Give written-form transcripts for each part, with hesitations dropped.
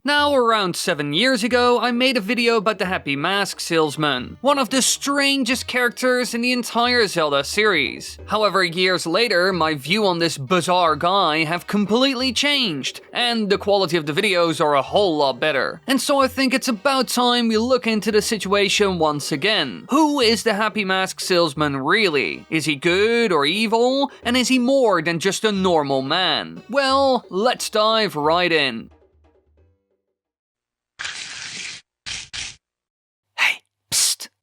Now, around 7 years ago, I made a video about the Happy Mask Salesman, one of the strangest characters in the entire Zelda series. However, years later, my view on this bizarre guy have completely changed, and the quality of the videos are a whole lot better. And so I think it's about time we look into the situation once again. Who is the Happy Mask Salesman really? Is he good or evil? And is he more than just a normal man? Well, let's dive right in.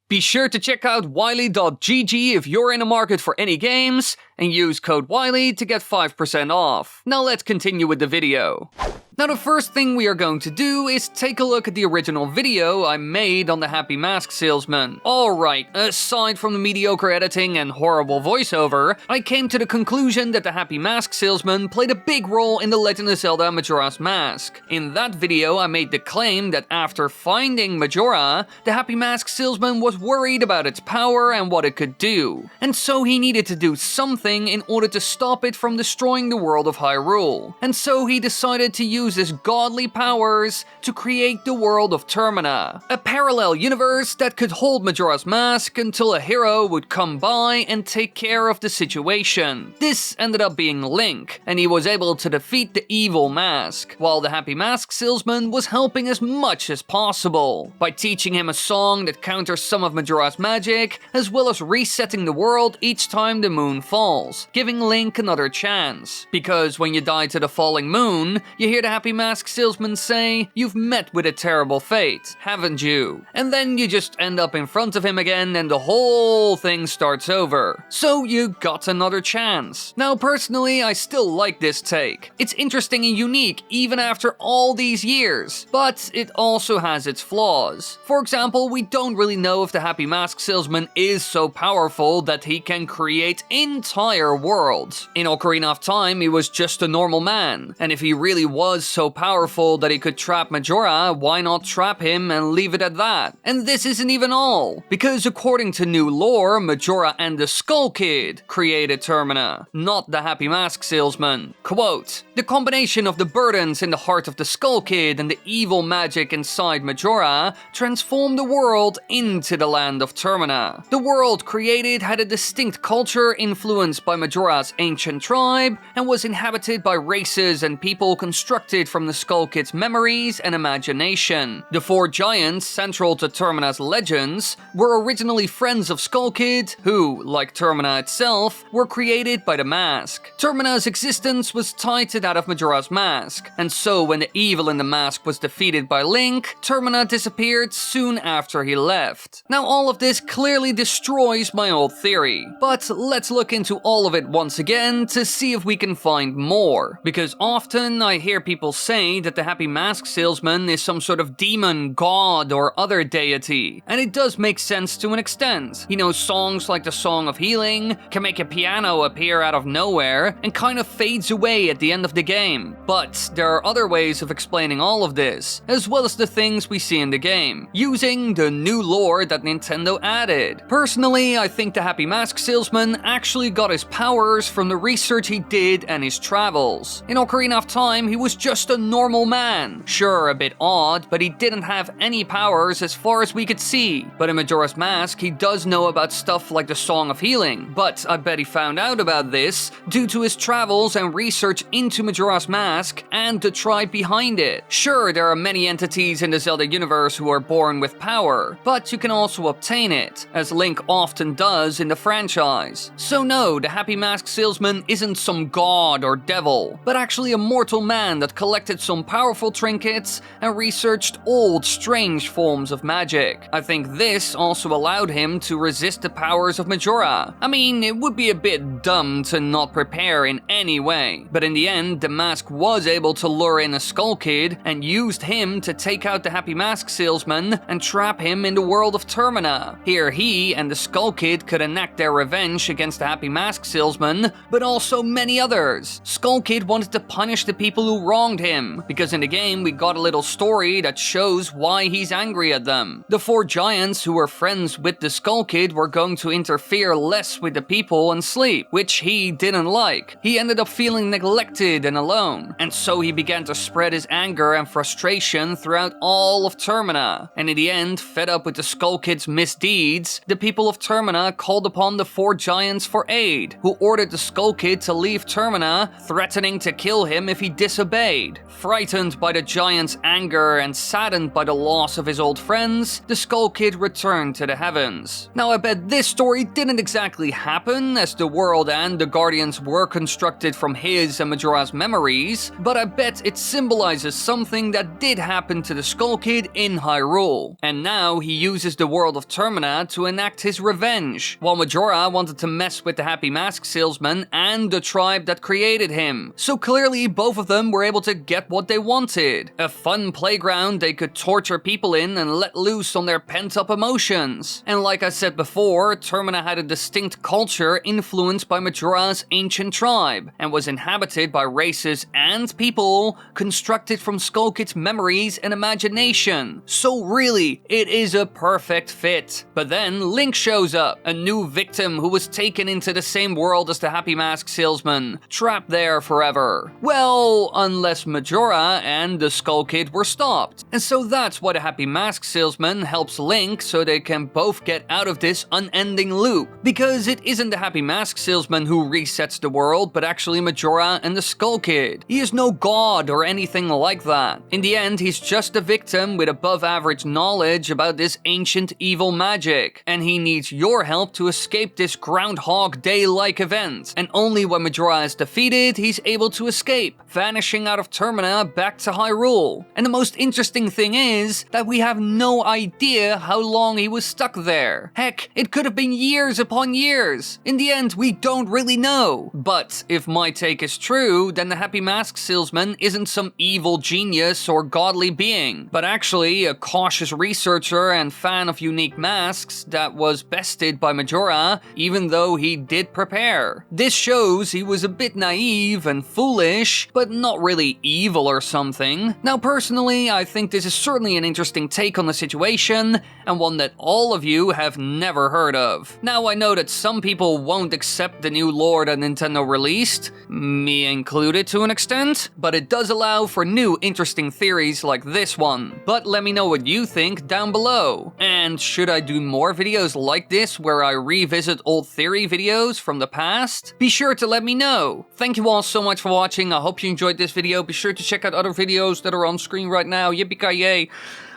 Be sure to check out wily.gg if you're in the market for any games, and use code WILY to get 5% off. Now let's continue with the video. Now the first thing we are going to do is take a look at the original video I made on the Happy Mask Salesman. Alright, aside from the mediocre editing and horrible voiceover, I came to the conclusion that the Happy Mask Salesman played a big role in The Legend of Zelda Majora's Mask. In that video I made the claim that after finding Majora, the Happy Mask Salesman was worried about its power and what it could do. And so he needed to do something in order to stop it from destroying the world of Hyrule. And so he decided to use his godly powers to create the world of Termina, a parallel universe that could hold Majora's Mask until a hero would come by and take care of the situation. This ended up being Link, and he was able to defeat the evil mask, while the Happy Mask Salesman was helping as much as possible, by teaching him a song that counters some of Majora's magic, as well as resetting the world each time the moon falls, giving Link another chance. Because when you die to the falling moon, you hear the Happy Mask Salesman say, "You've met with a terrible fate, haven't you?" And then you just end up in front of him again and the whole thing starts over. So you got another chance. Now personally, I still like this take. It's interesting and unique even after all these years, but it also has its flaws. For example, we don't really know if the Happy Mask Salesman is so powerful that he can create entire worlds. In Ocarina of Time, he was just a normal man, and if he really was so powerful that he could trap Majora, why not trap him and leave it at that? And this isn't even all, because according to new lore, Majora and the Skull Kid created Termina, not the Happy Mask Salesman. Quote, "The combination of the burdens in the heart of the Skull Kid and the evil magic inside Majora transformed the world into the land of Termina. The world created had a distinct culture influenced by Majora's ancient tribe and was inhabited by races and people constructed from the Skull Kid's memories and imagination. The four giants central to Termina's legends were originally friends of Skull Kid, who, like Termina itself, were created by the mask. Termina's existence was tied to that of Majora's Mask, and so when the evil in the mask was defeated by Link, Termina disappeared soon after he left. Now all of this clearly destroys my old theory, but let's look into all of it once again to see if we can find more, because often I hear people say that the Happy Mask Salesman is some sort of demon, god, or other deity, and it does make sense to an extent. You know, songs like the Song of Healing can make a piano appear out of nowhere and kind of fades away at the end of the game. But there are other ways of explaining all of this, as well as the things we see in the game, using the new lore that Nintendo added. Personally, I think the Happy Mask Salesman actually got his powers from the research he did and his travels. In Ocarina of Time, he was just a normal man. Sure, a bit odd, but he didn't have any powers as far as we could see. But in Majora's Mask, he does know about stuff like the Song of Healing, but I bet he found out about this due to his travels and research into Majora's Mask and the tribe behind it. Sure, there are many entities in the Zelda universe who are born with power, but you can also obtain it, as Link often does in the franchise. So no, the Happy Mask Salesman isn't some god or devil, but actually a mortal man that collected some powerful trinkets and researched old, strange forms of magic. I think this also allowed him to resist the powers of Majora. I mean, it would be a bit dumb to not prepare in any way, but in the end, the mask was able to lure in a Skull Kid and used him to take out the Happy Mask Salesman and trap him in the world of Termina. Here he and the Skull Kid could enact their revenge against the Happy Mask Salesman, but also many others. Skull Kid wanted to punish the people who wronged him, because in the game we got a little story that shows why he's angry at them. The four giants who were friends with the Skull Kid were going to interfere less with the people and sleep, which he didn't like. He ended up feeling neglected isolated and alone, and so he began to spread his anger and frustration throughout all of Termina. And in the end, fed up with the Skull Kid's misdeeds, the people of Termina called upon the four giants for aid, who ordered the Skull Kid to leave Termina, threatening to kill him if he disobeyed. Frightened by the giants' anger and saddened by the loss of his old friends, the Skull Kid returned to the heavens. Now I bet this story didn't exactly happen, as the world and the Guardians were constructed from his and Majora's memories, but I bet it symbolizes something that did happen to the Skull Kid in Hyrule. And now he uses the world of Termina to enact his revenge, while Majora wanted to mess with the Happy Mask Salesman and the tribe that created him. So clearly both of them were able to get what they wanted. A fun playground they could torture people in and let loose on their pent-up emotions. And like I said before, Termina had a distinct culture influenced by Majora's ancient tribe, and was inhabited by races and people constructed from Skull Kid's memories and imagination. So really, it is a perfect fit. But then Link shows up, a new victim who was taken into the same world as the Happy Mask Salesman, trapped there forever. Well, unless Majora and the Skull Kid were stopped. And so that's why the Happy Mask Salesman helps Link so they can both get out of this unending loop. Because it isn't the Happy Mask Salesman who resets the world, but actually Majora and the Skull Kid. He is no god or anything like that. In the end, he's just a victim with above average knowledge about this ancient evil magic. And he needs your help to escape this Groundhog Day-like event. And only when Majora is defeated, he's able to escape, vanishing out of Termina back to Hyrule. And the most interesting thing is that we have no idea how long he was stuck there. Heck, it could have been years upon years. In the end, we don't really know. But if my take is true, then the Happy Mask Salesman isn't some evil genius or godly being, but actually a cautious researcher and fan of unique masks that was bested by Majora, even though he did prepare. This shows he was a bit naive and foolish, but not really evil or something. Now personally, I think this is certainly an interesting take on the situation, and one that all of you have never heard of. Now I know that some people won't accept the new lore that Nintendo released, me included to an extent, but it does allow for new interesting theories like this one. But let me know what you think down below. And should I do more videos like this where I revisit old theory videos from the past? Be sure to let me know. Thank you all so much for watching. I hope you enjoyed this video. Be sure to check out other videos that are on screen right now. Yippee-ki-yay.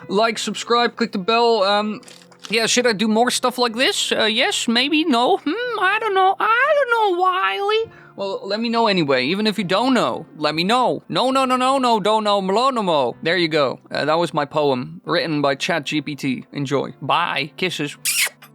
Like, subscribe, click the bell. Yeah, should I do more stuff like this? Yes, maybe, no, I don't know, Wily. Well, let me know anyway, even if you don't know, let me know. No, don't know, Malonomo. There you go, that was my poem, written by ChatGPT. Enjoy. Bye, kisses.